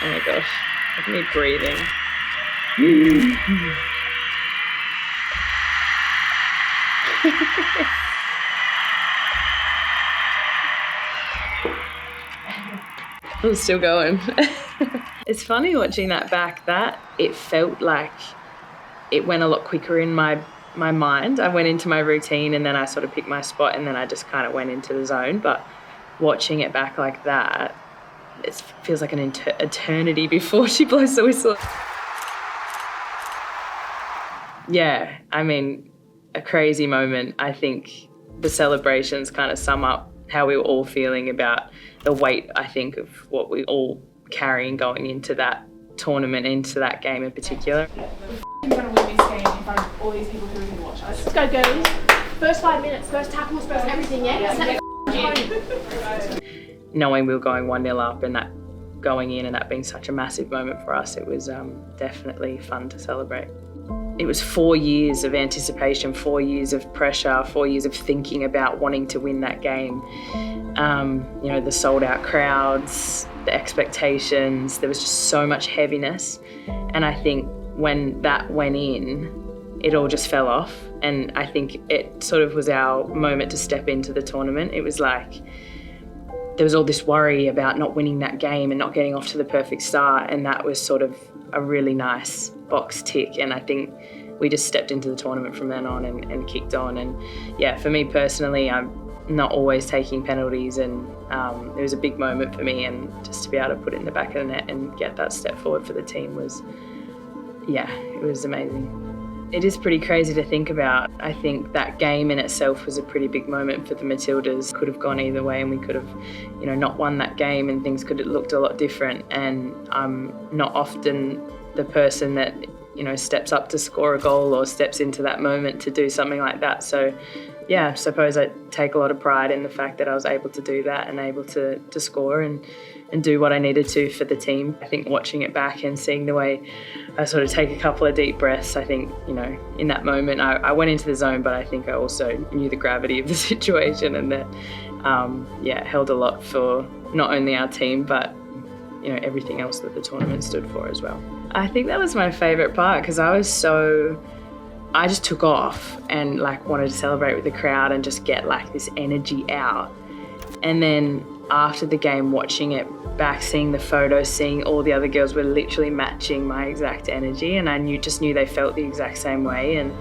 Oh my gosh, I need breathing. I'm still going. It's funny watching that back, that it felt like it went a lot quicker in my mind. I went into my routine and then I sort of picked my spot and then I just kind of went into the zone. But watching it back like that, it feels like an eternity before she blows the whistle. Yeah, I mean, a crazy moment. I think the celebrations kind of sum up how we were all feeling about the weight, I think, of what we all carrying going into that tournament, into that game in particular. We're going to win this game in front of all these people who are going to watch us. Let's go, girls. First 5 minutes, first tackles, first everything, yeah? Knowing we were going 1-0 up and that going in and that being such a massive moment for us, it was definitely fun to celebrate. It was 4 years of anticipation, 4 years of pressure, 4 years of thinking about wanting to win that game. You know, the sold out crowds, the expectations, there was just so much heaviness. And I think when that went in, it all just fell off. And I think it sort of was our moment to step into the tournament. It was like, there was all this worry about not winning that game and not getting off to the perfect start. And that was sort of a really nice box tick. And I think we just stepped into the tournament from then on and kicked on. And yeah, for me personally, I'm not always taking penalties, and it was a big moment for me, and just to be able to put it in the back of the net and get that step forward for the team was, yeah, it was amazing. It is pretty crazy to think about. I think that game in itself was a pretty big moment for the Matildas. Could have gone either way, and we could have, you know, not won that game and things could have looked a lot different. And I'm not often the person that, you know, steps up to score a goal or steps into that moment to do something like that. So yeah, I suppose I take a lot of pride in the fact that I was able to do that and able to score and do what I needed to for the team. I think watching it back and seeing the way I sort of take a couple of deep breaths, I think, you know, in that moment I went into the zone, but I think I also knew the gravity of the situation, and that, yeah, held a lot for not only our team, but, you know, everything else that the tournament stood for as well. I think that was my favourite part, because I just took off and like wanted to celebrate with the crowd and just get like this energy out. And then after the game, watching it back, seeing the photos, seeing all the other girls were literally matching my exact energy, and I just knew they felt the exact same way. And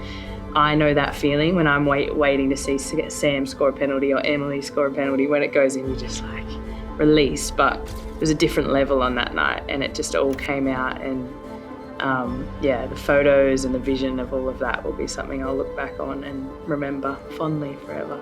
I know that feeling when I'm waiting to see Sam score a penalty or Emily score a penalty. When it goes in, you just like release. But it was a different level on that night, and it just all came out. And yeah, the photos and the vision of all of that will be something I'll look back on and remember fondly forever.